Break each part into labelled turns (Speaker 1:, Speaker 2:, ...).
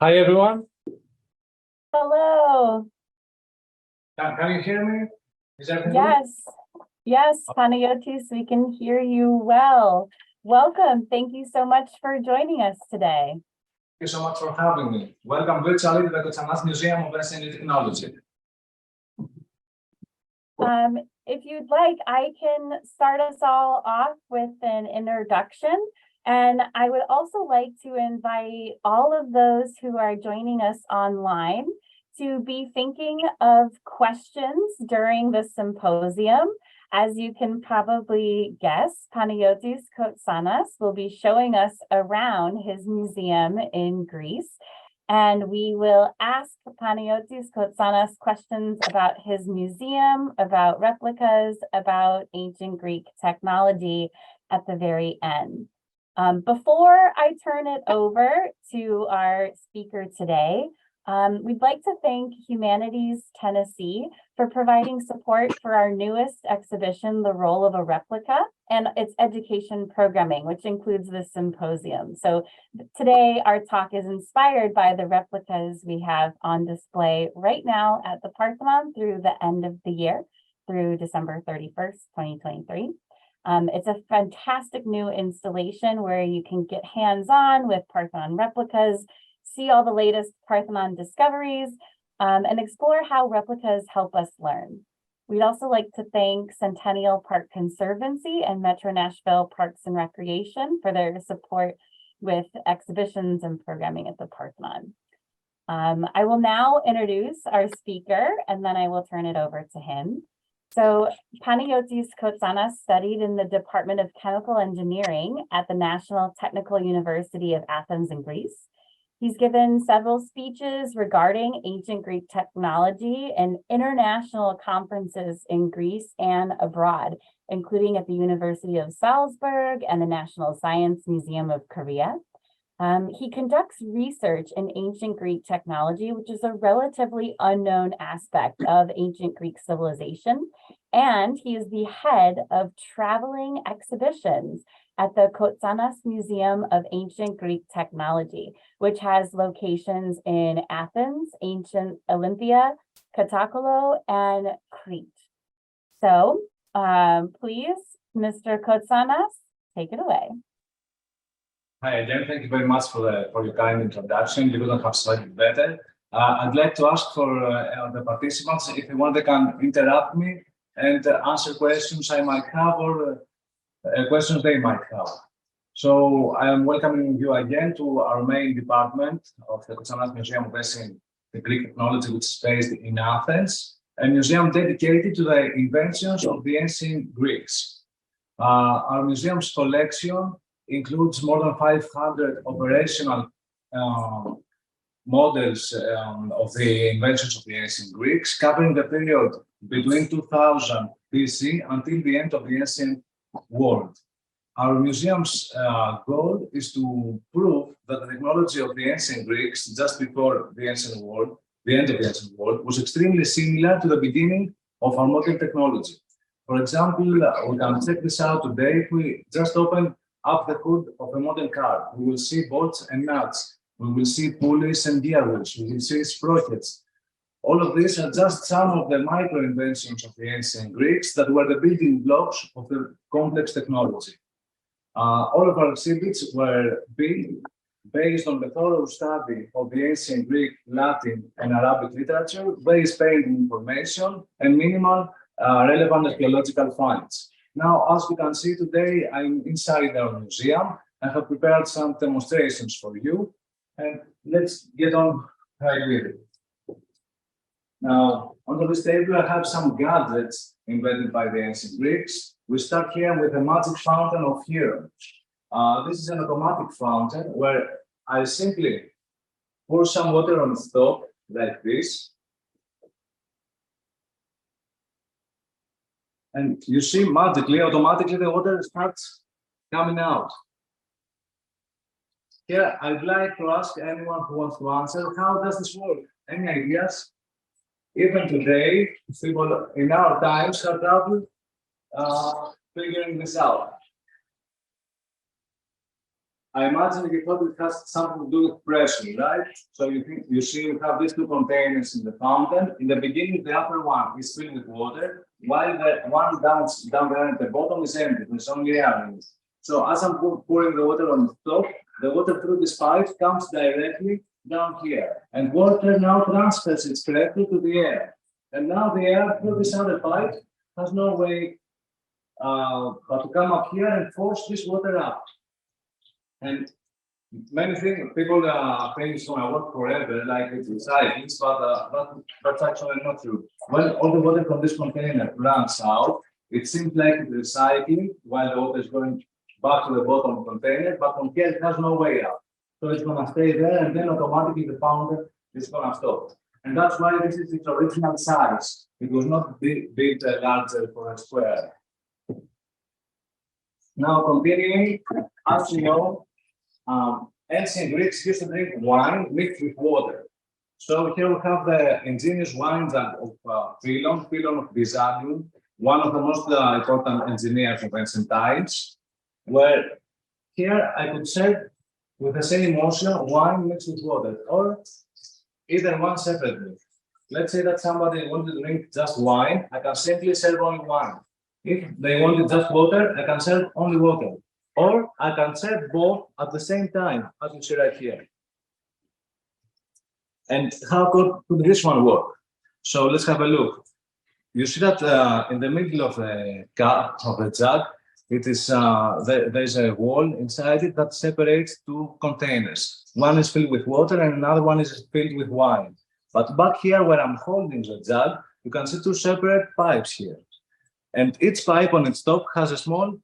Speaker 1: Hi, everyone.
Speaker 2: Hello.
Speaker 1: Can you hear me? Is everything
Speaker 2: Yes, Panagiotis, we can hear you well. Welcome. Thank you so much for joining us today.
Speaker 1: Thank you so much for having me. Welcome virtually to the Kotsanas Museum of Ancient Technology.
Speaker 2: If you'd like, I can start us all off with an introduction. And I would also like to invite all of those who are joining us online to be thinking of questions during the symposium. As you can probably guess, Panagiotis Kotsanas will be showing us around his museum in Greece. And we will ask Panagiotis Kotsanas questions about his museum, about replicas, about ancient Greek technology at the very end. Before I turn it over to our speaker today, we'd like to thank Humanities Tennessee for providing support for our newest exhibition, The Role of a Replica, and its education programming, which includes the symposium. So today our talk is inspired by the replicas we have on display right now at the Parthenon through the end of the year, through December 31st, 2023. It's a fantastic new installation where you can get hands-on with Parthenon replicas, see all the latest Parthenon discoveries, and explore how replicas help us learn. We'd also like to thank Centennial Park Conservancy and Metro Nashville Parks and Recreation for their support with exhibitions and programming at the Parthenon. I will now introduce our speaker, and then I will turn it over to him. So Panagiotis Kotsanas studied in the Department of Chemical Engineering at the National Technical University of Athens in Greece. He's given several speeches regarding ancient Greek technology and international conferences in Greece and abroad, including at the University of Salzburg and the National Science Museum of Korea. He conducts research in ancient Greek technology, which is a relatively unknown aspect of ancient Greek civilization. And he is the head of traveling exhibitions at the Kotsanas Museum of Ancient Greek Technology, which has locations in Athens, ancient Olympia, Katakolo, and Crete. So please, Mr. Kotsanas, take it away.
Speaker 1: Hi again. Thank you very much for your kind introduction. You couldn't have said it better. I'd like to ask for the participants if they can interrupt me and answer questions I might have or questions they might have. So I am welcoming you again to our main department of the Kotsanas Museum of Ancient Greek Technology, which is based in Athens, a museum dedicated to the inventions of the ancient Greeks. Our museum's collection includes more than 500 operational models of the inventions of the ancient Greeks, covering the period between 2000 BC until the end of the ancient world. Our museum's goal is to prove that the technology of the ancient Greeks just before the ancient world, the end of the ancient world, was extremely similar to the beginning of our modern technology. For example, we can check this out today. If we just open up the hood of a modern car, we will see bolts and nuts. We will see pulleys and gear wheels. We will see sprockets. All of these are just some of the micro-inventions of the ancient Greeks that were the building blocks of the complex technology. All of our exhibits were built based on the thorough study of the ancient Greek, Latin, and Arabic literature, very sparing information, and minimal relevant archaeological finds. Now, as you can see today, I'm inside our museum. I have prepared some demonstrations for you, and let's get on right with it. Now, on this table, I have some gadgets invented by the ancient Greeks. We start here with the magic fountain of Hero. This is an automatic fountain where I simply pour some water on its top, like this. And you see, magically, automatically, the water starts coming out. Here, I'd like to ask anyone who wants to answer, how does this work? Any ideas? Even today, people in our times have trouble figuring this out. I imagine you thought it has something to do with pressure, right? So you see you have these two containers in the fountain. In the beginning, the upper one is filled with water, while the one down there at the bottom is empty. There's only air in it. So as I'm pouring the water on the top, the water through this pipe comes directly down here. And water now transfers it directly to the air. And now the air through this other pipe has no way but to come up here and force this water out. And many things, people think it's going to work forever, like it's recycling, but that's actually not true. When all the water from this container runs out, it seems like it's recycling while the water is going back to the bottom of the container, but from here it has no way out. So it's going to stay there, and then automatically the fountain is going to stop. And that's why this is its original size. It was not built larger for a square. Now continuing, as you know, ancient Greeks used to drink wine mixed with water. So here we have the ingenious wine of Philon of Byzantium, one of the most important engineers of ancient times, where here I could serve with the same motion wine mixed with water, or either one separately. Let's say that somebody wanted to drink just wine, I can simply serve only wine. If they wanted just water, I can serve only water. Or I can serve both at the same time, as you see right here. And how could this one work? So let's have a look. You see that in the middle of the cup, of the jug, it is there's a wall inside it that separates two containers. One is filled with water and another one is filled with wine. But back here where I'm holding the jug, you can see two separate pipes here. And each pipe on its top has a small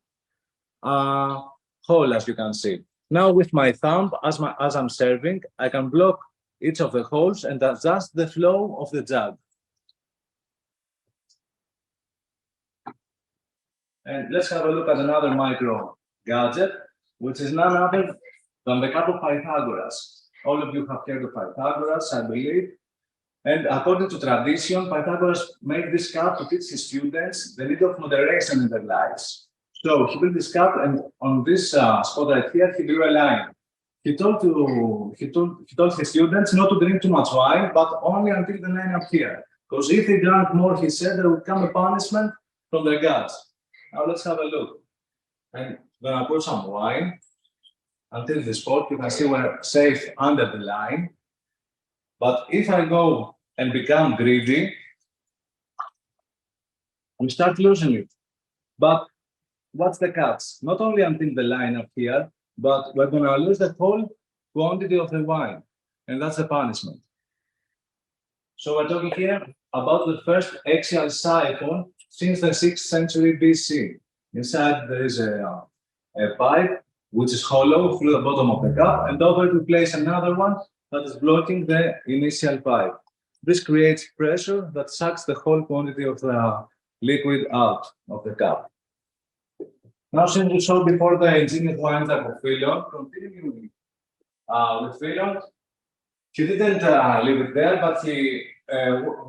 Speaker 1: hole, as you can see. Now with my thumb, as I'm serving, I can block each of the holes and adjust the flow of the jug. And let's have a look at another micro gadget, which is none other than the cup of Pythagoras. All of you have heard of Pythagoras, I believe. And according to tradition, Pythagoras made this cup to teach his students the need of moderation in their lives. So he built this cup, and on this spot right here, he drew a line. He told his students not to drink too much wine, but only until the line up here. Because if they drank more, he said, there would come a punishment from their gods. Now let's have a look. I'm gonna pour some wine until this spot. You can see we're safe under the line. But if I go and become greedy, we start losing it. But what's the catch? Not only until the line up here, but we're going to lose the whole quantity of the wine. And that's the punishment. So we're talking here about the first axial siphon since the 6th century BC. Inside there is a pipe which is hollow through the bottom of the cup, and over it we place another one that is blocking the initial pipe. This creates pressure that sucks the whole quantity of the liquid out of the cup. Now, since we saw before the ingenious wine type of Philon, continuing with Philon, he didn't leave it there, but he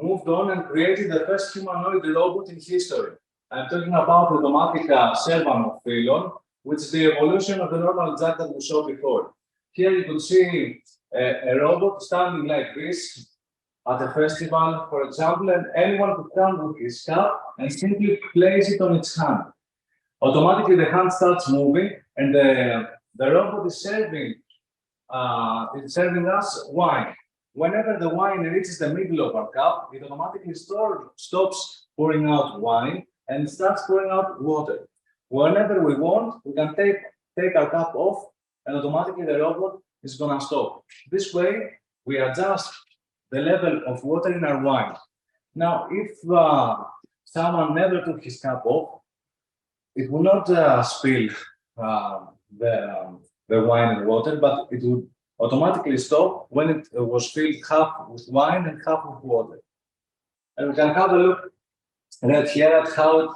Speaker 1: moved on and created the first humanoid robot in history. I'm talking about the automatic servant of Philon, which is the evolution of the normal jug that we saw before. Here you could see a robot standing like this at a festival, for example, and anyone could come with his cup and simply place it on its hand. Automatically, the hand starts moving, and the robot is serving us wine. Whenever the wine reaches the middle of our cup, it automatically stops pouring out wine and starts pouring out water. Whenever we want, we can take our cup off, and automatically the robot is going to stop. This way, we adjust the level of water in our wine. Now, if someone never took his cup off, it will not spill the wine and water, but it would automatically stop when it was filled half with wine and half with water. And we can have a look right here at how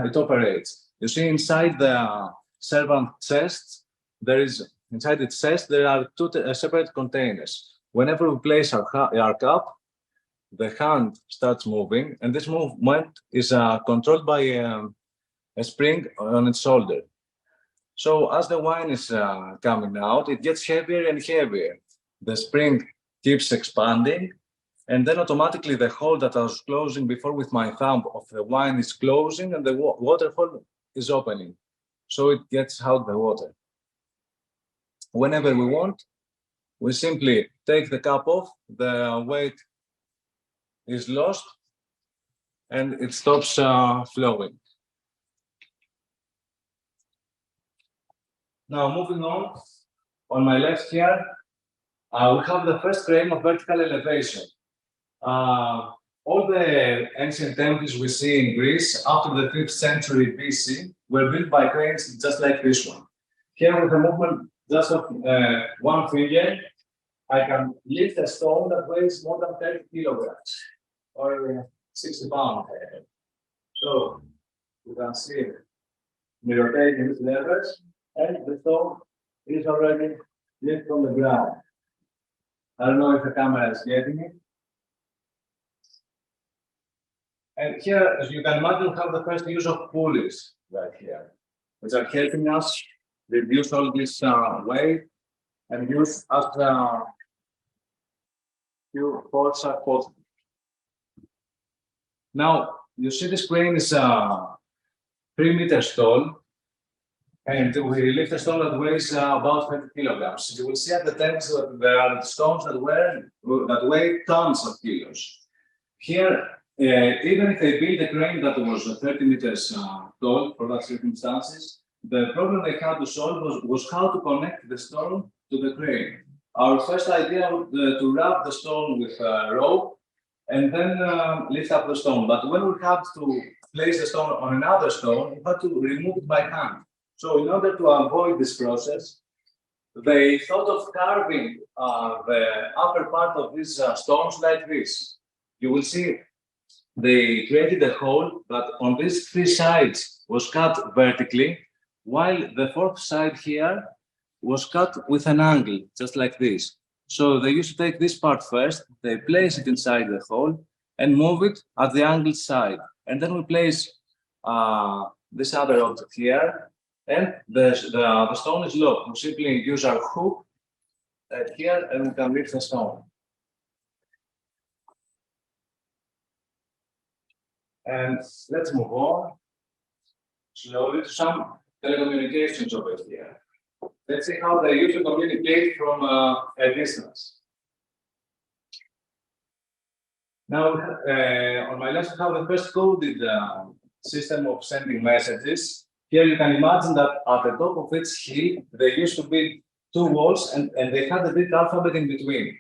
Speaker 1: it operates. You see inside the servant chest, inside its chest, there are two separate containers. Whenever we place our cup, the hand starts moving, and this movement is controlled by a spring on its shoulder. So as the wine is coming out, it gets heavier and heavier. The spring keeps expanding, and then automatically the hole that I was closing before with my thumb of the wine is closing, and the water hole is opening. So it gets out the water. Whenever we want, we simply take the cap off, the weight is lost, and it stops flowing. Now moving on my left here, we have the first frame of vertical elevation. All the ancient temples we see in Greece after the 5th century BC were built by cranes just like this one. Here with the movement just of one finger, I can lift a stone that weighs more than 30 kilograms or 60 pounds. So you can see me rotating these levers, and the stone is already lifted from the ground. I don't know if the camera is getting it. And here, as you can imagine, we have the first use of pulleys right here, which are helping us reduce all this weight and use as few force as possible. Now, you see this crane is 3 meters tall, and we lift a stone that weighs about 30 kilograms. You will see at the temps that there are stones that weigh tons of kilos. Here, even if they built a crane that was 30 meters tall for that circumstances, the problem they had to solve was how to connect the stone to the crane. Our first idea was to wrap the stone with a rope and then lift up the stone. But when we had to place the stone on another stone, we had to remove it by hand. So in order to avoid this process, they thought of carving the upper part of these stones like this. You will see they created a hole that on these 3 sides was cut vertically, while the 4th side here was cut with an angle, just like this. So they used to take this part first, they place it inside the hole and move it at the angled side. And then we place this other object here, and the stone is locked. We simply use our hook here and we can lift the stone. And let's move on slowly to some telecommunications over here. Let's see how they used to communicate from a distance. Now, on my left, we have the first coded system of sending messages. Here you can imagine that at the top of each hill, they used to build 2 walls and they had a Greek alphabet in between.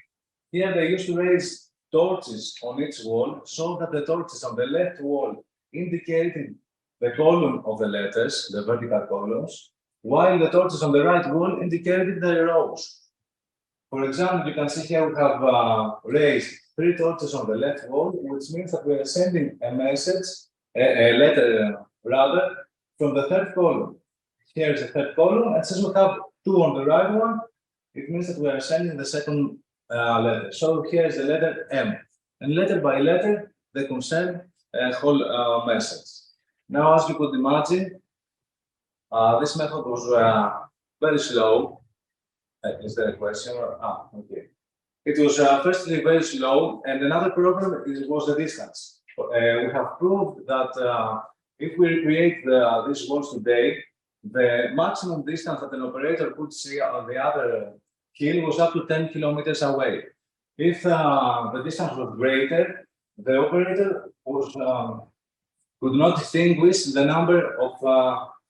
Speaker 1: Here they used to raise torches on each wall so that the torches on the left wall indicated the column of the letters, the vertical columns, while the torches on the right wall indicated the rows. For example, you can see here we have raised 3 torches on the left wall, which means that we are sending a message, a letter rather, from the 3rd column. Here is the 3rd column, and since we have 2 on the right one, it means that we are sending the 2nd letter. So here is the letter M, and letter by letter, they can send a whole message. Now, as you could imagine, this method was very slow. Is there a question? Okay. It was firstly very slow, and another problem was the distance. We have proved that if we recreate these walls today, the maximum distance that an operator could see on the other hill was up to 10 kilometers away. If the distance was greater, the operator could not distinguish the number of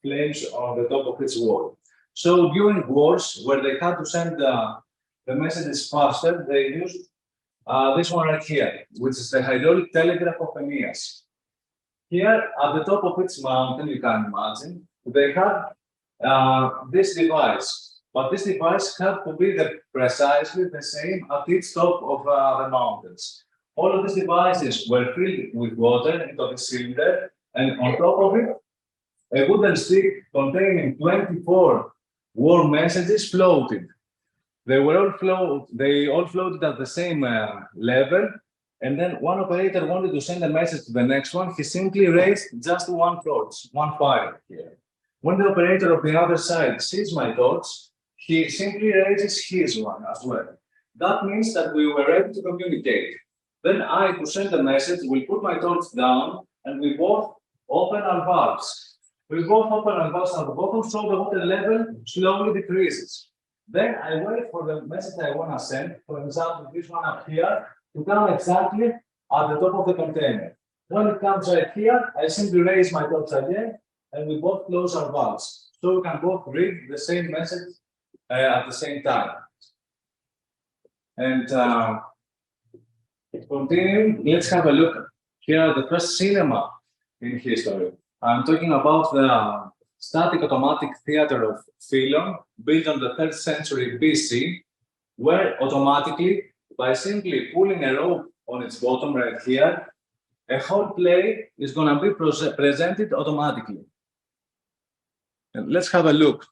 Speaker 1: flames on the top of its wall. So during wars, where they had to send the messages faster, they used this one right here, which is the hydraulic telegraph of Aeneas. Here, at the top of its mountain, you can imagine, they had this device, but this device had to be precisely the same at each top of the mountains. All of these devices were filled with water into the cylinder, and on top of it, a wooden stick containing 24 war messages floated. They all floated at the same level, and then one operator wanted to send a message to the next one. He simply raised just one torch, one fire here. When the operator of the other side sees my torch, he simply raises his one as well. That means that we were ready to communicate. Then I, who sent the message, will put my torch down and we both open our valves. We both open our valves at the bottom, so the water level slowly decreases. Then I wait for the message I want to send, for example, this one up here, to come exactly at the top of the container. When it comes right here, I simply raise my torch again, and we both close our valves. So we can both read the same message at the same time. And continuing, let's have a look here at the first cinema in history. I'm talking about the static automatic theater of Philon, built on the 3rd century BC, where automatically, by simply pulling a rope on its bottom right here, a whole play is going to be presented automatically. And let's have a look.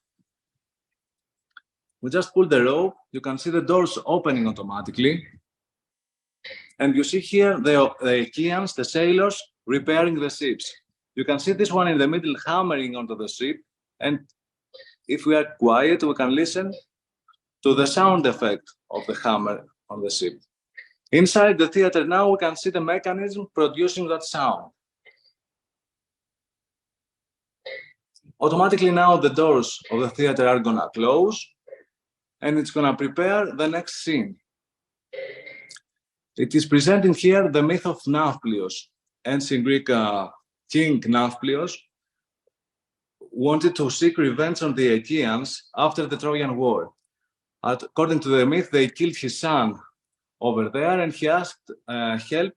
Speaker 1: We just pull the rope, you can see the doors opening automatically. And you see here the Achaeans, the sailors, repairing the ships. You can see this one in the middle hammering onto the ship. And if we are quiet, we can listen to the sound effect of the hammer on the ship. Inside the theater now, we can see the mechanism producing that sound. Automatically now, the doors of the theater are going to close, and it's going to prepare the next scene. It is presenting here the myth of Nafplios. Ancient Greek king Nafplios wanted to seek revenge on the Achaeans after the Trojan War. According to the myth, they killed his son over there, and he asked help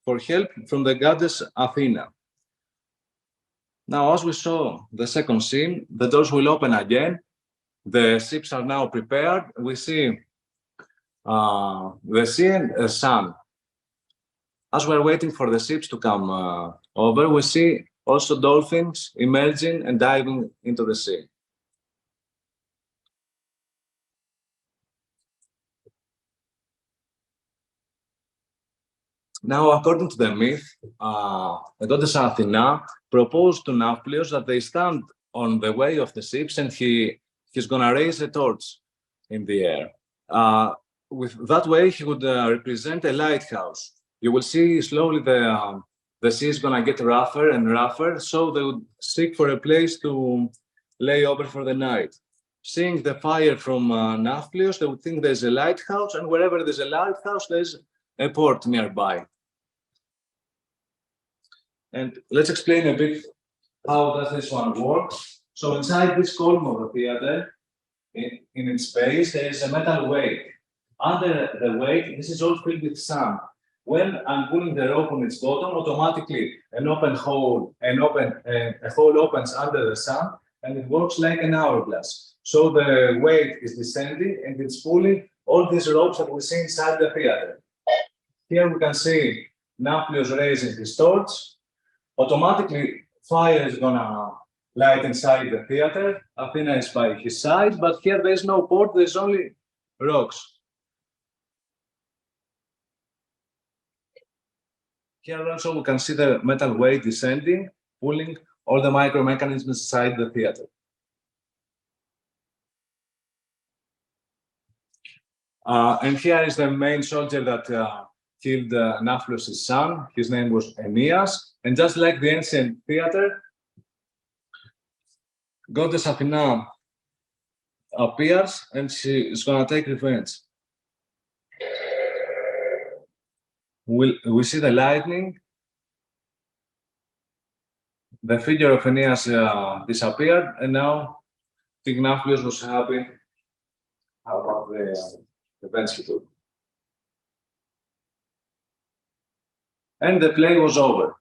Speaker 1: from the goddess Athena. Now, as we saw the second scene, the doors will open again. The ships are now prepared. We see the sea and the sun. As we're waiting for the ships to come over, we see also dolphins emerging and diving into the sea. Now, according to the myth, the goddess Athena proposed to Nafplios that they stand on the way of the ships, and he's going to raise a torch in the air. With that way, he would represent a lighthouse. You will see slowly the sea is going to get rougher and rougher, so they would seek for a place to lay over for the night. Seeing the fire from Nafplios, they would think there's a lighthouse, and wherever there's a lighthouse, there's a port nearby. And let's explain a bit how does this one work. So inside this column of the theater, in its base, there is a metal weight. Under the weight, this is all filled with sand. When I'm pulling the rope on its bottom, automatically a hole opens under the sand, and it works like an hourglass. So the weight is descending, and it's pulling all these ropes that we see inside the theater. Here we can see Nafplios raising his torch. Automatically, fire is going to light inside the theater. Athena is by his side, but here there's no port, there's only rocks. Here also we can see the metal weight descending, pulling all the micro mechanisms inside the theater. And here is the main soldier that killed Nafplios' son. His name was Aeneas. And just like the ancient theater, goddess Athena appears and she is going to take revenge. We see the lightning. The figure of Aeneas disappeared, and now King Nafplios was happy about the revenge he took. And the play was over.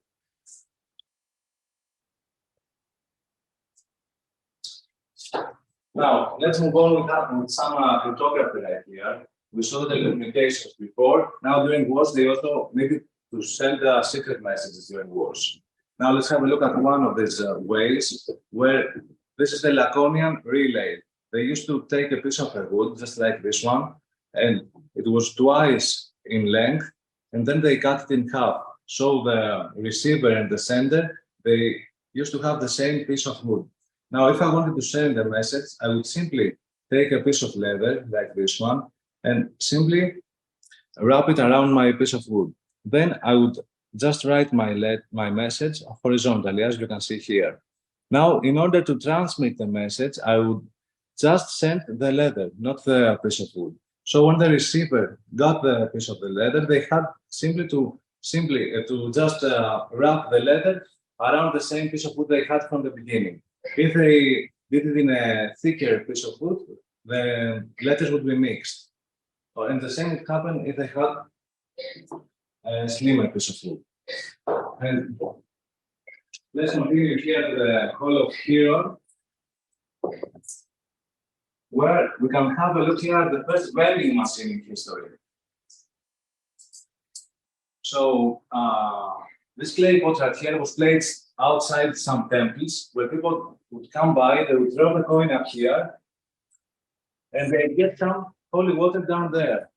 Speaker 1: Now, let's move on with some cryptography right here. We saw the telecommunications before. Now, during wars, they also needed to send secret messages during wars. Now, let's have a look at one of these ways, where this is the Laconian relay. They used to take a piece of a wood, just like this one, and it was twice in length, and then they cut it in half. So the receiver and the sender, they used to have the same piece of wood. Now, if I wanted to send a message, I would simply take a piece of leather like this one and simply wrap it around my piece of wood. Then I would just write my message horizontally, as you can see here. Now, in order to transmit the message, I would just send the leather, not the piece of wood. So when the receiver got the piece of the leather, they had to just wrap the leather around the same piece of wood they had from the beginning. If they did it in a thicker piece of wood, the letters would be mixed. And the same would happen if they had a slimmer piece of wood. And let's continue here to the Hall of Hero, where we can have a look here at the first vending machine in history. So this clay pot right here was placed outside some temples where people would come by, they would drop a coin up here, and they get some holy water down there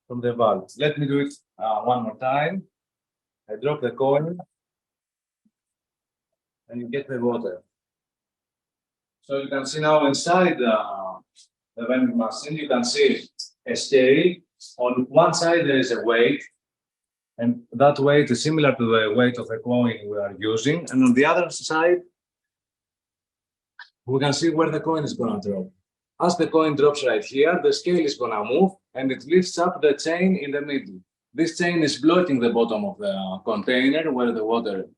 Speaker 1: from the valve. Let me do it one more time. I drop the coin, and you get the water. So you can see now inside the vending machine, you can see a scale. On one side, there is a weight, and that weight is similar to the weight of the coin we are using. And on the other side, we can see where the coin is going to drop. As the coin drops right here, the scale is going to move, and it lifts up the chain in the middle. This chain is blocking the bottom of the container where the water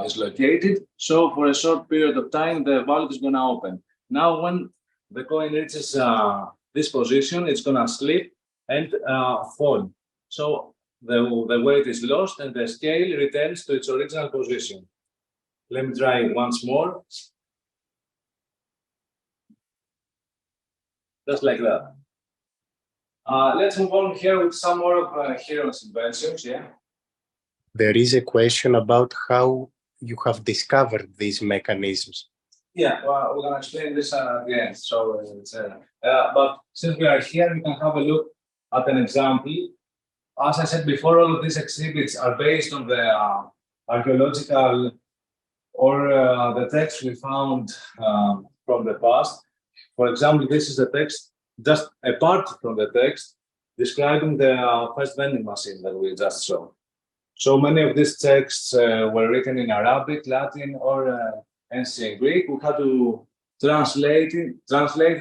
Speaker 1: is located. So for a short period of time, the valve is going to open. Now, when the coin reaches this position, it's going to slip and fall. So the weight is lost and the scale returns to its original position. Let me try once more. Just like that. Let's move on here with some more of Hero's inventions, yeah?
Speaker 3: There is a question about how you have discovered these mechanisms.
Speaker 1: Yeah, well, we're going to explain this at the end. So, but since we are here, we can have a look at an example. As I said before, all of these exhibits are based on the archaeological or the texts we found from the past. For example, this is a text, just a part from the text, describing the first vending machine that we just saw. So many of these texts were written in Arabic, Latin, or ancient Greek. We had to translate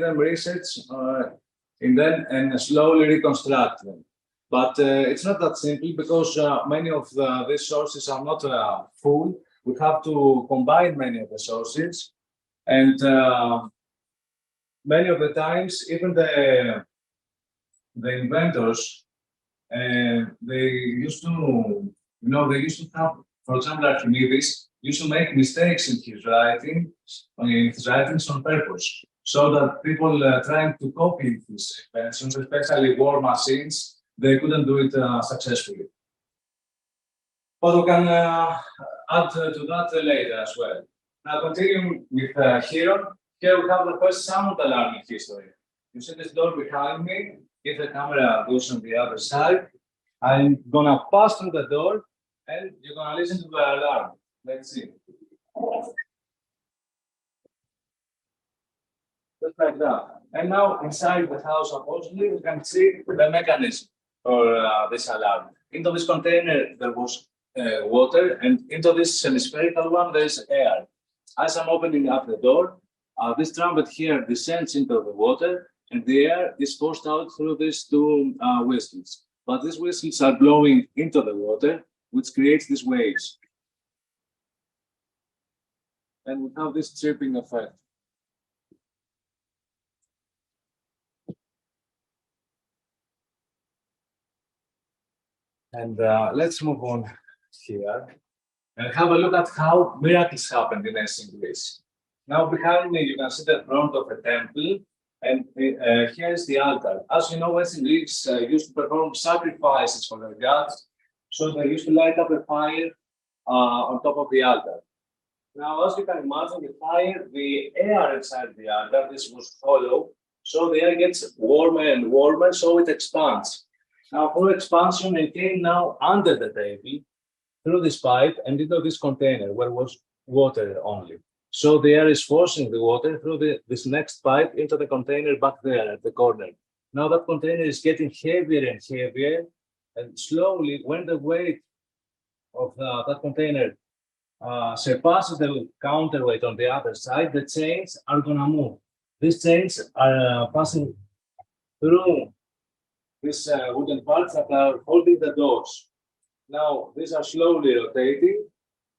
Speaker 1: them, research in them, and slowly reconstruct them. But it's not that simple because many of these sources are not full. We have to combine many of the sources, and many of the times, even the inventors, they used to have, for example, Archimedes used to make mistakes in his writings on purpose, so that people trying to copy his inventions, especially war machines, they couldn't do it successfully. But we can add to that later as well. Now, continuing with Hero, here we have the first sound alarm in history. You see this door behind me. If the camera goes on the other side, I'm gonna pass through the door and you're gonna listen to the alarm. Let's see. Just like that. And now inside the house, supposedly, we can see the mechanism for this alarm. Into this container, there was water, and into this hemispherical one, there is air. As I'm opening up the door, this trumpet here descends into the water, and the air is forced out through these two whistles. But these whistles are blowing into the water, which creates these waves. And we have this tripping effect. And let's move on here and have a look at how miracles happened in ancient Greece. Now behind me, you can see the front of a temple, and here is the altar. As you know, ancient Greeks used to perform sacrifices for their gods, so they used to light up a fire on top of the altar. Now, as you can imagine, the fire, the air inside the altar, this was hollow, so the air gets warmer and warmer, so it expands. Now, for expansion, it came now under the table through this pipe and into this container where was water only. So the air is forcing the water through this next pipe into the container back there at the corner. Now that container is getting heavier and heavier, and slowly, when the weight of that container surpasses the counterweight on the other side, the chains are going to move. These chains are passing through these wooden parts that are holding the doors. Now, these are slowly rotating,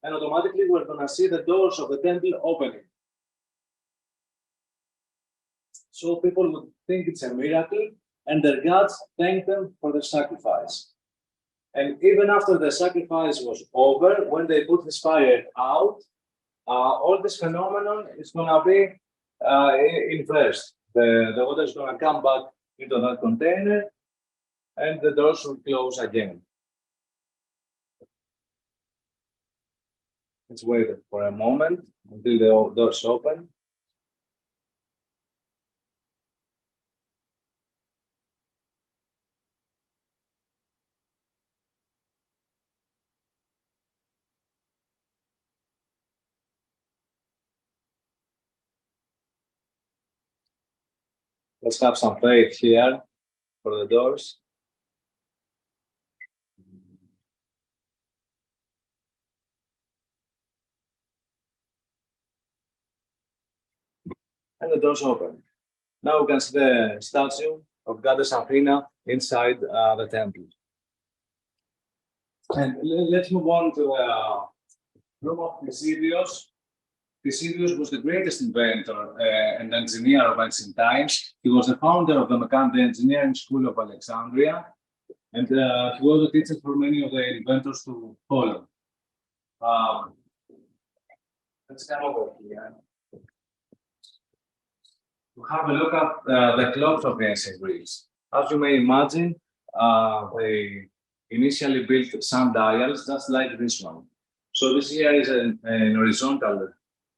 Speaker 1: and automatically we're going to see the doors of the temple opening. So people would think it's a miracle, and their gods thank them for their sacrifice. And even after the sacrifice was over, when they put this fire out, all this phenomenon is going to be inversed. The water is going to come back into that container, and the doors will close again. Let's wait for a moment until the doors open. Let's have some faith here for the doors. And the doors open. Now we can see the statue of Goddess Athena inside the temple. And let's move on to the room of Placidius. Placidius was the greatest inventor and engineer of ancient times. He was the founder of the engineering school of Alexandria, and he was a teacher for many of the inventors to follow. Let's come over here to have a look at the clocks of the ancient Greeks. As you may imagine, they initially built sundials just like this one. So this here is an horizontal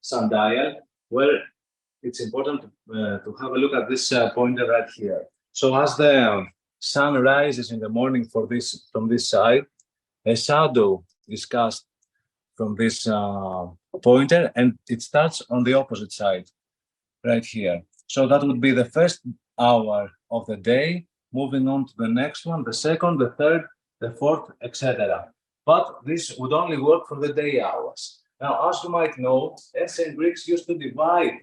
Speaker 1: sundial where it's important to have a look at this pointer right here. So as the sun rises in the morning from this side, a shadow is cast from this pointer, and it starts on the opposite side, right here. So that would be the first hour of the day, moving on to the next one, the second, the third, the fourth, etc. But this would only work for the day hours. Now, as you might know, ancient Greeks used to divide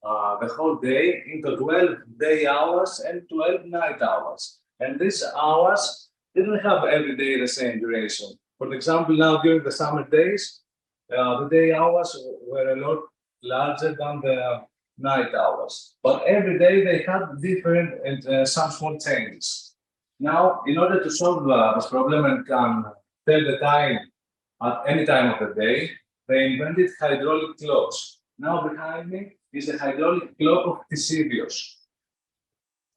Speaker 1: the whole day into 12 day hours and 12 night hours. And these hours didn't have every day the same duration. For example, now during the summer days, the day hours were a lot larger than the night hours. But every day they had different and some small changes. Now, in order to solve this problem and can tell the time at any time of the day, they invented hydraulic clocks. Now behind me is the hydraulic clock of Placidius.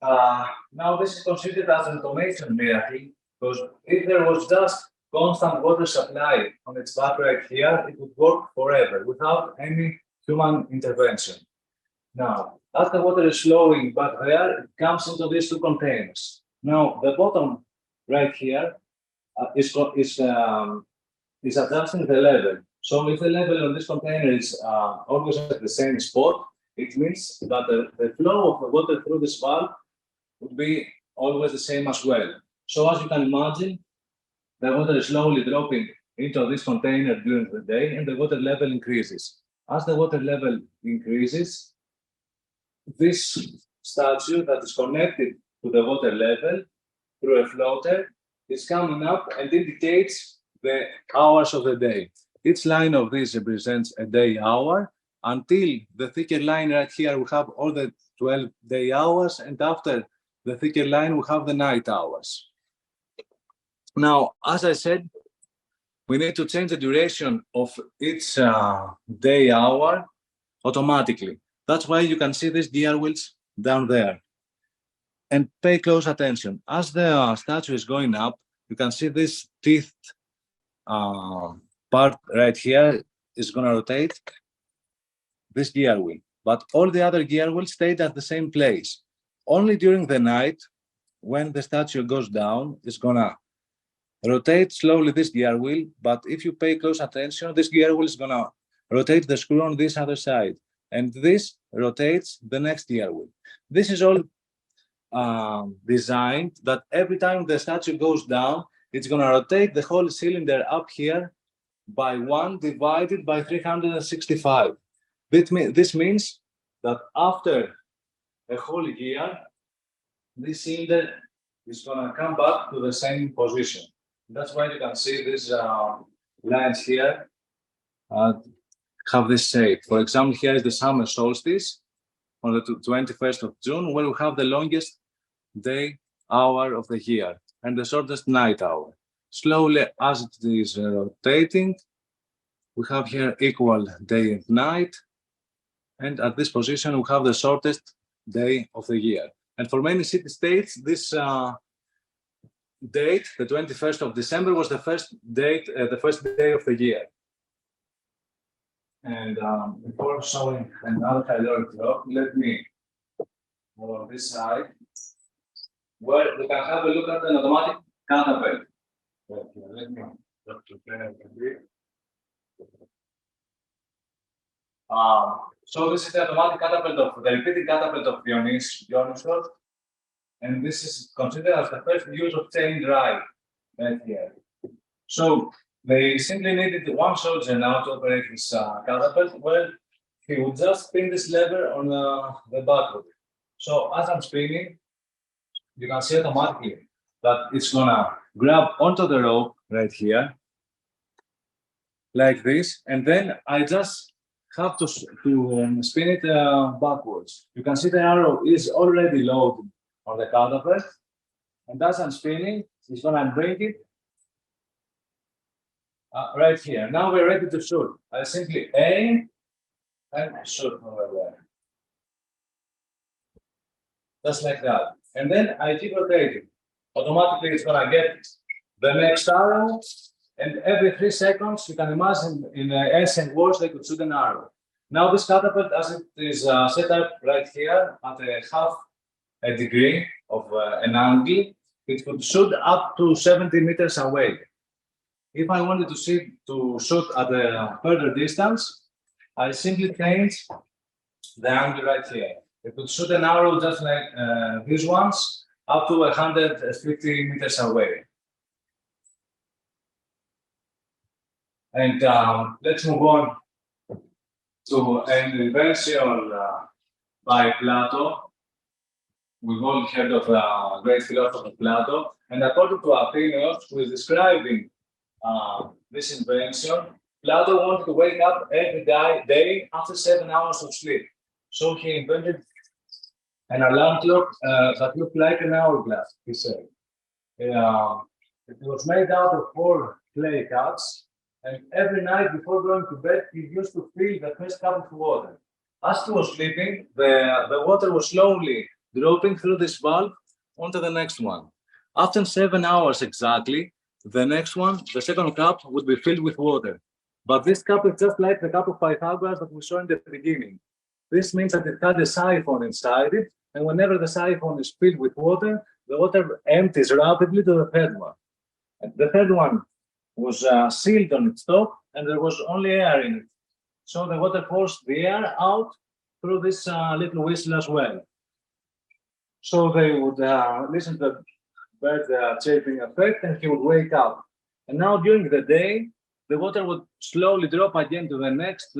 Speaker 1: Now this is considered as an automation miracle, because if there was just constant water supply on its back right here, it would work forever without any human intervention. Now, as the water is flowing back there, it comes into these two containers. Now, the bottom right here is adjusting the level. So if the level on this container is always at the same spot, it means that the flow of the water through this valve would be always the same as well. So as you can imagine, the water is slowly dropping into this container during the day, and the water level increases. As the water level increases, this statue that is connected to the water level through a floater is coming up and indicates the hours of the day. Each line of this represents a day hour until the thicker line right here we have all the 12 day hours, and after the thicker line we have the night hours. Now, as I said, we need to change the duration of each day hour automatically. That's why you can see these gear wheels down there. And pay close attention. As the statue is going up, you can see this teeth part right here is going to rotate this gear wheel. But all the other gear wheels stayed at the same place. Only during the night, when the statue goes down, it's going to rotate slowly this gear wheel. But if you pay close attention, this gear wheel is going to rotate the screw on this other side, and this rotates the next gear wheel. This is all designed that every time the statue goes down, it's going to rotate the whole cylinder up here by 1 divided by 365. This means that after a whole year, this cylinder is going to come back to the same position. That's why you can see these lines here have this shape. For example, here is the summer solstice on the 21st of June, where we have the longest day hour of the year and the shortest night hour. Slowly, as it is rotating, we have here equal day and night, and at this position we have the shortest day of the year. And for many city-states, this date, the 21st of December, was the first day of the year. And before showing another caloric clock, let me go on this side, where we can have a look at an automatic catapult. Let me prepare a bit. So this is the automatic catapult of the repeating catapult of Dionysos, and this is considered as the first use of chain drive right here. So they simply needed one soldier now to operate this catapult. Well, he would just spin this lever on the back of it. So as I'm spinning, you can see automatically that it's gonna grab onto the rope right here, like this, and then I just have to spin it backwards. You can see the arrow is already loaded on the catapult, and as I'm spinning, it's gonna bring it right here. Now we're ready to shoot. I simply aim and shoot over there. Just like that. And then I keep rotating. Automatically, it's gonna get the next arrow, and every 3 seconds, you can imagine in ancient wars, they could shoot an arrow. Now this catapult, as it is set up right here at a half a degree of an angle, it could shoot up to 70 meters away. If I wanted to shoot at a further distance, I simply change the angle right here. It could shoot an arrow just like these ones, up to 150 meters away. And let's move on to an invention by Plato. We've all heard of the great philosopher Plato. And according to Athens, who is describing this invention, Plato wanted to wake up every day after 7 hours of sleep. So he invented an alarm clock that looked like an hourglass, he said. It was made out of 4 clay cups, and every night before going to bed, he used to fill the first cup of water. As he was sleeping, the water was slowly dropping through this valve onto the next one. After 7 hours exactly, the next one, the second cup, would be filled with water. But this cup is just like the cup of Pythagoras that we saw in the beginning. This means that it had a siphon inside it, and whenever the siphon is filled with water, the water empties rapidly to the third one. And the third one was sealed on its top, and there was only air in it. So the water forced the air out through this little whistle as well. So they would listen to the bird chirping effect, and he would wake up. And now during the day, the water would slowly drop again to the next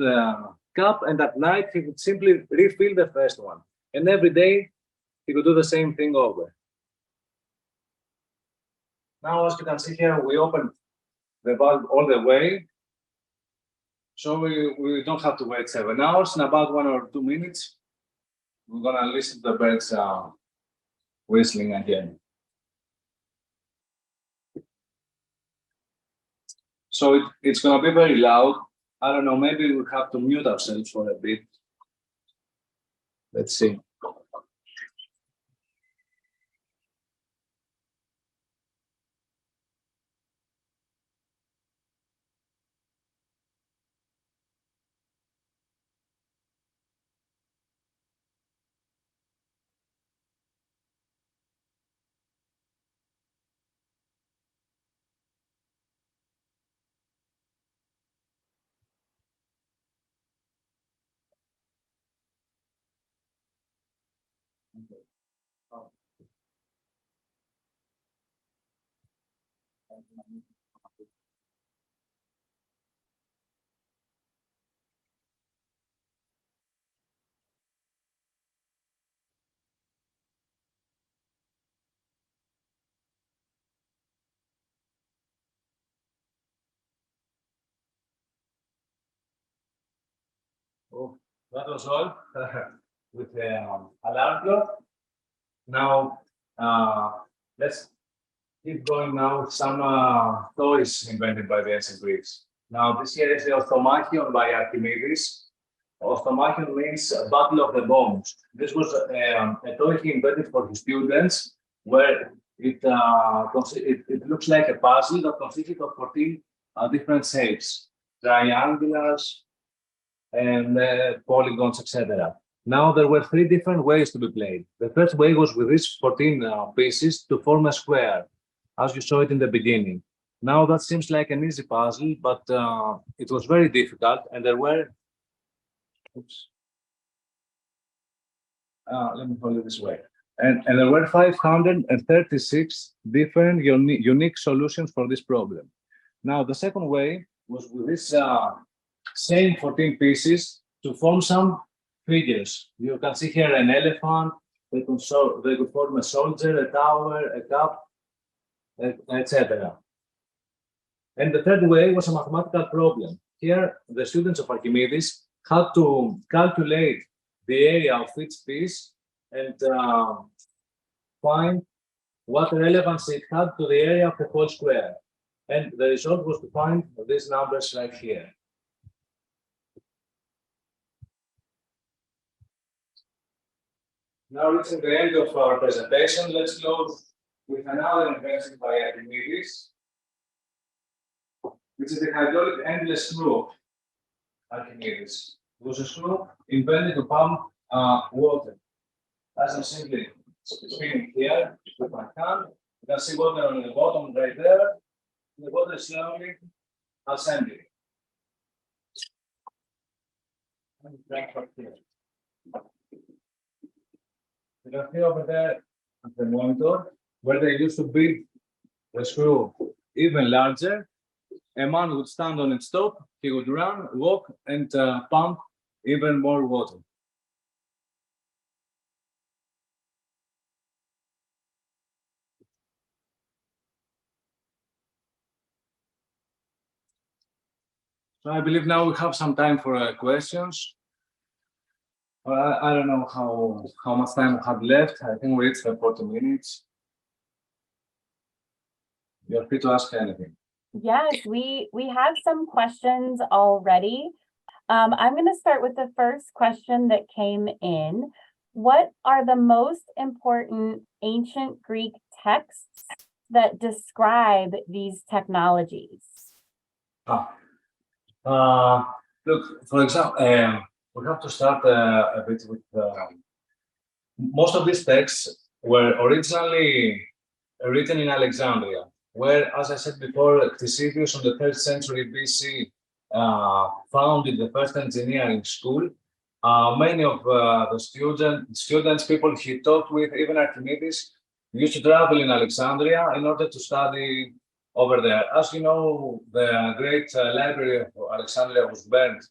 Speaker 1: cup, and at night he would simply refill the first one. And every day he would do the same thing over. Now, as you can see here, we opened the valve all the way. So we don't have to wait 7 hours. In about 1 or 2 minutes, we're gonna listen to the birds whistling again. So it's gonna be very loud. I don't know, maybe we have to mute ourselves for a bit. Let's see. Oh, that was all with the alarm clock. Now, let's keep going now with some toys invented by the ancient Greeks. Now, this here is the Automation by Archimedes. Automation means battle of the bones. This was a toy he invented for his students, where it looks like a puzzle that consisted of 14 different shapes, triangulars, and polygons, etc. Now, there were 3 different ways to be played. The first way was with these 14 pieces to form a square, as you saw it in the beginning. Now, that seems like an easy puzzle, but it was very difficult, and there were, let me hold it this way. And there were 536 different unique solutions for this problem. Now, the second way was with this same 14 pieces to form some figures. You can see here an elephant, they could form a soldier, a tower, a cup, etc. And the third way was a mathematical problem. Here, the students of Archimedes had to calculate the area of each piece and find what relevance it had to the area of the whole square. And the result was to find these numbers right here. Now reaching the end of our presentation, let's close with another invention by Archimedes, which is the hydraulic endless screw. Archimedes. It was a screw invented to pump water. As I'm simply spinning here with my hand, you can see water on the bottom right there. The water is slowly ascending. You can see over there at the monitor where they used to build the screw even larger. A man would stand on its top, he would run, walk, and pump even more water. So I believe now we have some time for questions. I don't know how much time we have left. I think we reached the 40 minutes. You're free to ask anything.
Speaker 2: Yes, we have some questions already. I'm going to start with the first question that came in. What are the most important ancient Greek texts that describe these technologies?
Speaker 1: Look, for example, we have to start a bit with most of these texts were originally written in Alexandria, where, as I said before, Ctesibius in the 3rd century BC founded the first engineering school. Many of the students, people he taught with, even Archimedes, used to travel in Alexandria in order to study over there. As you know, the great library of Alexandria was burned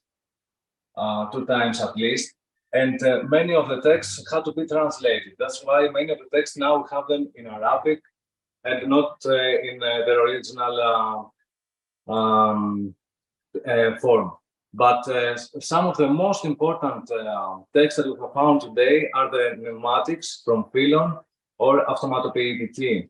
Speaker 1: 2 times at least, and many of the texts had to be translated. That's why many of the texts now have them in Arabic and not in their original form. But some of the most important texts that we have found today are the pneumatics from Philon or automatopoeidiki.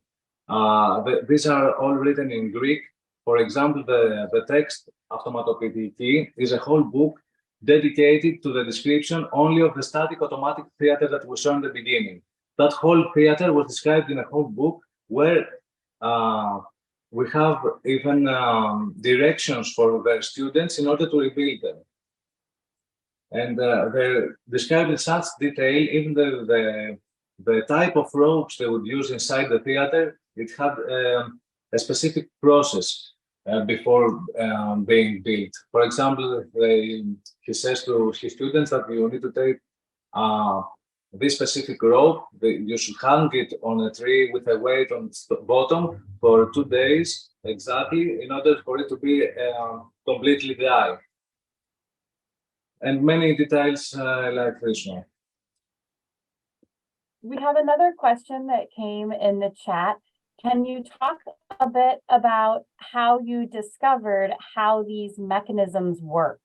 Speaker 1: These are all written in Greek. For example, the text automatopoeidiki is a whole book dedicated to the description only of the static automatic theater that we saw in the beginning. That whole theater was described in a whole book where we have even directions for the students in order to rebuild them. And they're described in such detail, even the type of ropes they would use inside the theater, it had a specific process before being built. For example, he says to his students that you need to take this specific rope, you should hang it on a tree with a weight on its bottom for 2 days exactly in order for it to be completely dry. And many details like this one.
Speaker 2: We have another question that came in the chat. Can you talk a bit about how you discovered how these mechanisms work?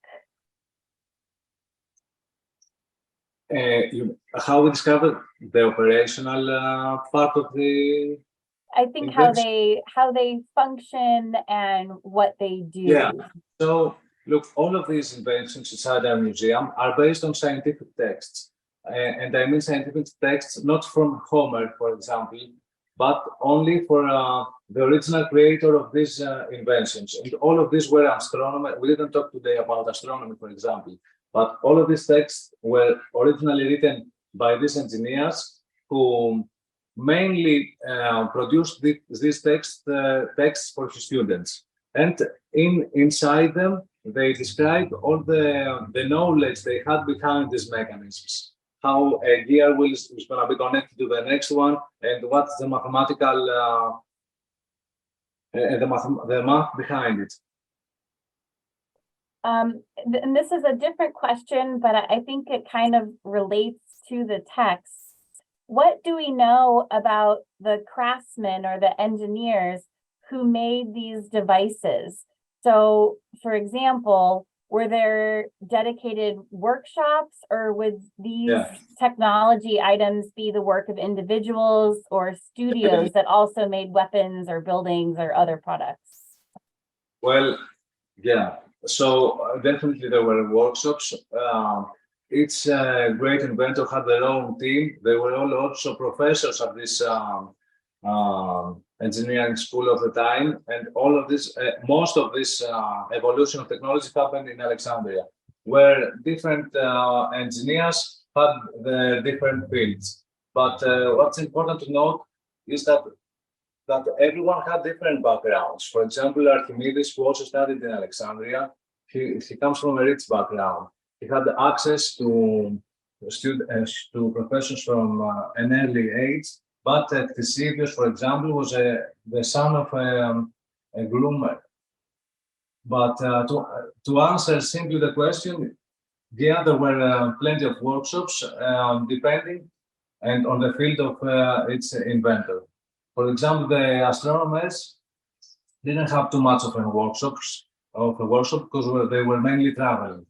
Speaker 1: How we discovered the operational part of the
Speaker 2: I think how they function and what they do.
Speaker 1: Yeah. So look, all of these inventions inside our museum are based on scientific texts. And I mean scientific texts not from Homer, for example, but only for the original creator of these inventions. And all of these were astronomers. We didn't talk today about astronomy, for example, but all of these texts were originally written by these engineers who mainly produced these texts for his students. And inside them, they describe all the knowledge they had behind these mechanisms. How a gear wheel is going to be connected to the next one, and what's the mathematical the math behind it.
Speaker 2: And this is a different question, but I think it kind of relates to the text. What do we know about the craftsmen or the engineers who made these devices? So, for example, were there dedicated workshops, or would these technology items be the work of individuals or studios that also made weapons or buildings or other products?
Speaker 1: Well, yeah. So definitely there were workshops. Each great inventor had their own team. They were all also professors at this engineering school of the time, and all of this, most of this evolution of technology happened in Alexandria, where different engineers had the different fields. But what's important to note is that everyone had different backgrounds. For example, Archimedes, who also studied in Alexandria, he comes from a rich background. He had access to students, to professors from an early age. But Ctesibius, for example, was the son of a groomer. But to answer simply the question, yeah, there were plenty of workshops depending and on the field of its inventor. For example, the astronomers didn't have too much of a workshop because they were mainly traveling.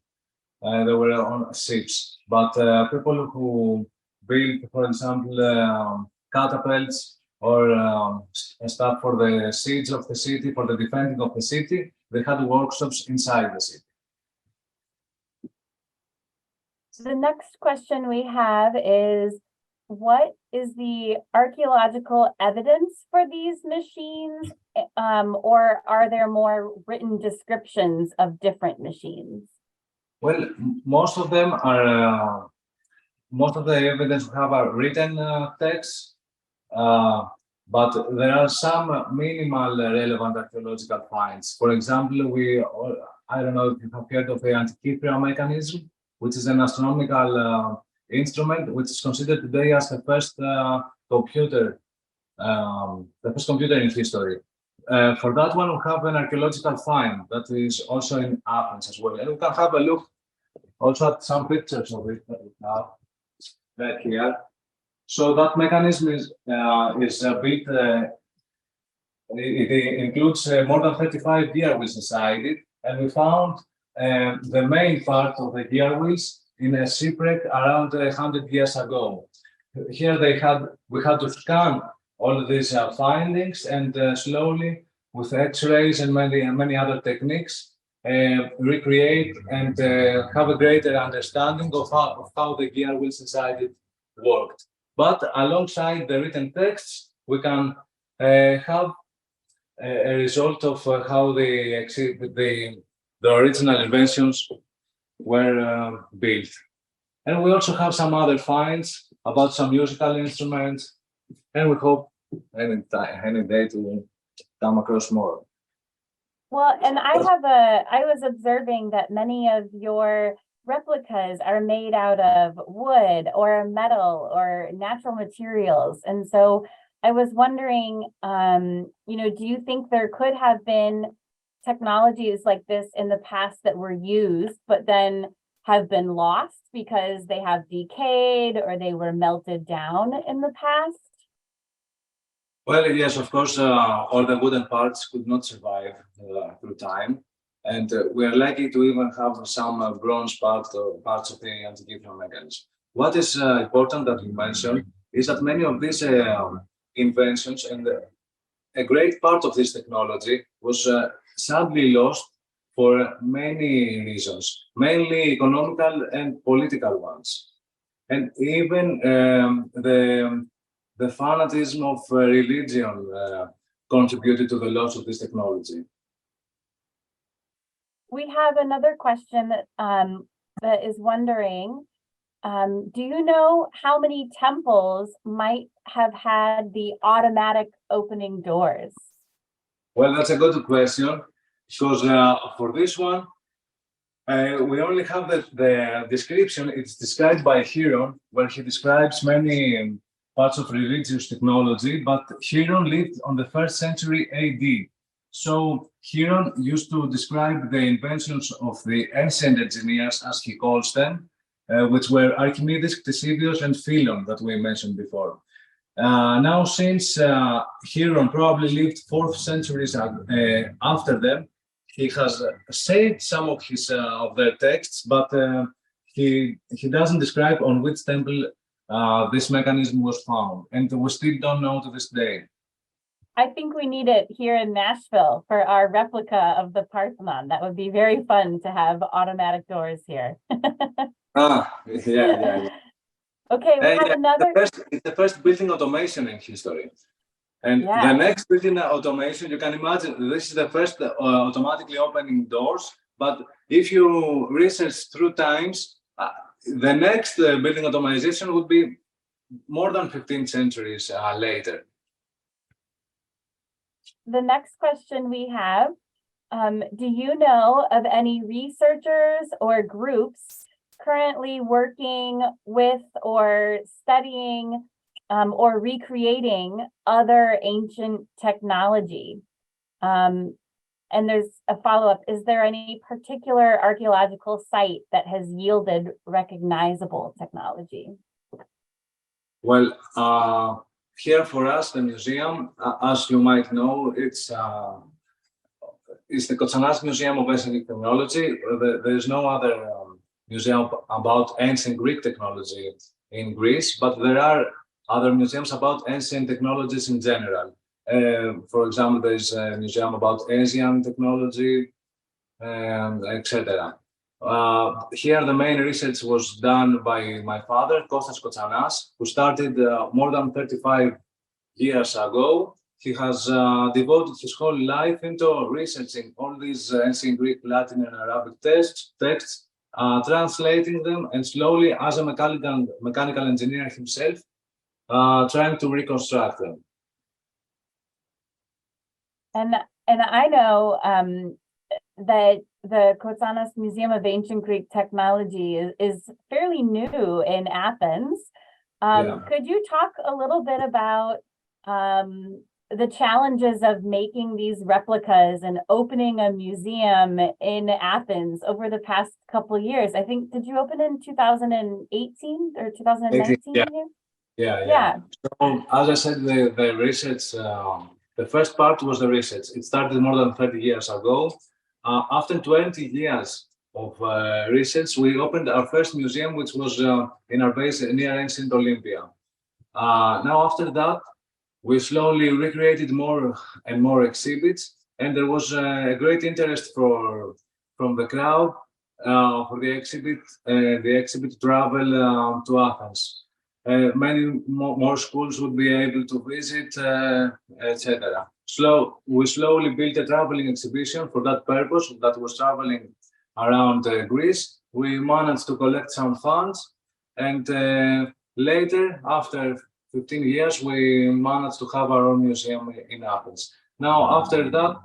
Speaker 1: They were on ships. But people who built, for example, catapults or stuff for the siege of the city, for the defending of the city, they had workshops inside the city.
Speaker 2: The next question we have is, what is the archaeological evidence for these machines, or are there more written descriptions of different machines?
Speaker 1: Well, most of them are, most of the evidence we have are written texts, but there are some minimal relevant archaeological finds. For example, I don't know if you have heard of the Antikythera mechanism, which is an astronomical instrument, which is considered today as the first computer in history. For that one, we have an archaeological find that is also in Athens as well. And we can have a look also at some pictures of it that we have right here. So that mechanism is built, it includes more than 35 gear wheels inside it. And we found the main part of the gear wheels in a shipwreck around 100 years ago. Here we had to scan all of these findings and slowly, with X-rays and many other techniques, recreate and have a greater understanding of how the gear wheels inside it worked. But alongside the written texts, we can have a result of how the original inventions were built. And we also have some other finds about some musical instruments, and we hope any day to come across more.
Speaker 2: Well, and I was observing that many of your replicas are made out of wood or metal or natural materials. And so I was wondering, do you think there could have been technologies like this in the past that were used, but then have been lost because they have decayed or they were melted down in the past?
Speaker 1: Well, yes, of course, all the wooden parts could not survive through time. And we are lucky to even have some bronze parts of the antikythera mechanism. What is important that you mentioned is that many of these inventions and a great part of this technology was sadly lost for many reasons, mainly economical and political ones. And even the fanatism of religion contributed to the loss of this technology.
Speaker 2: We have another question that is wondering, do you know how many temples might have had the automatic opening doors?
Speaker 1: Well, that's a good question, because for this one, we only have the description. It's described by Hieron, where he describes many parts of religious technology, but Hieron lived on the 1st century AD. So Hieron used to describe the inventions of the ancient engineers, as he calls them, which were Archimedes, Ctesibius, and Philon that we mentioned before. Now, since Hieron probably lived 4th centuries after them, he has saved some of his of their texts, but he doesn't describe on which temple this mechanism was found, and we still don't know to this day.
Speaker 2: I think we need it here in Nashville for our replica of the Parthenon. That would be very fun to have automatic doors here.
Speaker 1: Yeah.
Speaker 2: Okay, we have another.
Speaker 1: It's the first building automation in history. And the next building automation, you can imagine, this is the first automatically opening doors. But if you research through times, the next building automation would be more than 15 centuries later.
Speaker 2: The next question we have, do you know of any researchers or groups currently working with or studying or recreating other ancient technology? And there's a follow-up. Is there any particular archaeological site that has yielded recognizable technology?
Speaker 1: Well, here for us, the museum, as you might know, it's the Kotsanas Museum of Ancient Technology. There is no other museum about ancient Greek technology in Greece, but there are other museums about ancient technologies in general. For example, there's a museum about Asian technology, etc. Here, the main research was done by my father, Kostas Kotsanas, who started more than 35 years ago. He has devoted his whole life into researching all these ancient Greek, Latin, and Arabic texts, translating them, and slowly, as a mechanical engineer himself, trying to reconstruct them.
Speaker 2: And I know that the Kotsanas Museum of Ancient Greek Technology is fairly new in Athens. Could you talk a little bit about the challenges of making these replicas and opening a museum in Athens over the past couple of years? I think, did you open in 2018 or 2019?
Speaker 1: Yeah. So, as I said, the research, the first part was the research. It started more than 30 years ago. After 20 years of research, we opened our first museum, which was in our base near ancient Olympia. Now, after that, we slowly recreated more and more exhibits, and there was a great interest from the crowd for the exhibit travel to Athens. Many more schools would be able to visit, etc. We slowly built a traveling exhibition for that purpose that was traveling around Greece. We managed to collect some funds, and later, after 15 years, we managed to have our own museum in Athens. Now, after that,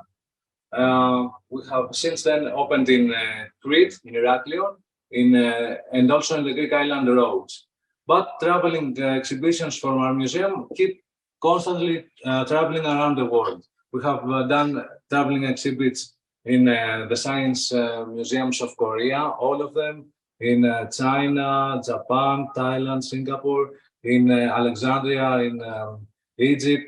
Speaker 1: we have since then opened in Crete, in Heraklion, and also in the Greek island roads. But traveling exhibitions from our museum keep constantly traveling around the world. We have done traveling exhibits in the science museums of Korea, all of them, in China, Japan, Thailand, Singapore, in Alexandria, in Egypt,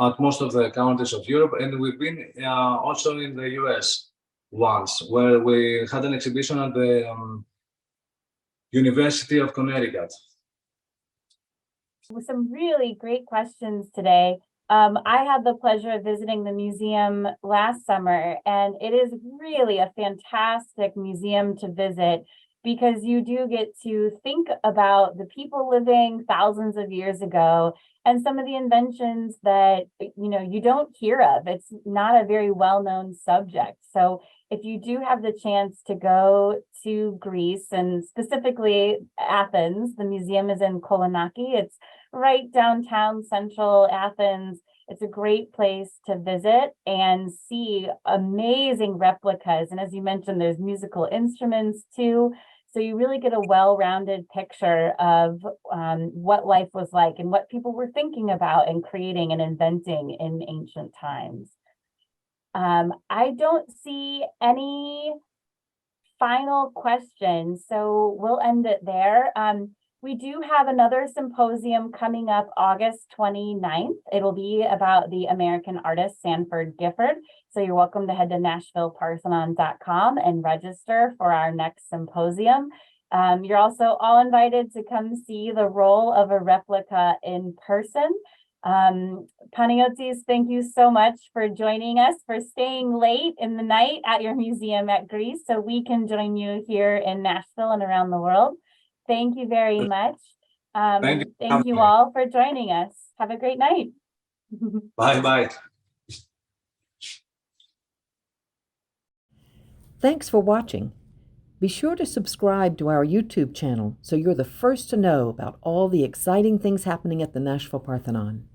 Speaker 1: at most of the countries of Europe, and we've been also in the US once, where we had an exhibition at the University of Connecticut.
Speaker 2: With some really great questions today. I had the pleasure of visiting the museum last summer, and it is really a fantastic museum to visit because you do get to think about the people living thousands of years ago and some of the inventions that you don't hear of. It's not a very well-known subject. So if you do have the chance to go to Greece and specifically Athens, the museum is in Kolonaki. It's right downtown central Athens. It's a great place to visit and see amazing replicas. And as you mentioned, there's musical instruments too. So you really get a well-rounded picture of what life was like and what people were thinking about and creating and inventing in ancient times. I don't see any final questions, so we'll end it there. We do have another symposium coming up August 29th. It'll be about the American artist Sanford Gifford. So you're welcome to head to NashvilleParthenon.com and register for our next symposium. You're also all invited to come see the role of a replica in person. Panagiotis, thank you so much for joining us, for staying late in the night at your museum at Greece so we can join you here in Nashville and around the world. Thank you very much. Thank you all for joining us. Have a great night.
Speaker 1: Bye-bye.
Speaker 4: Thanks for watching. Be sure to subscribe to our YouTube channel so you're the first to know about all the exciting things happening at the Nashville Parthenon.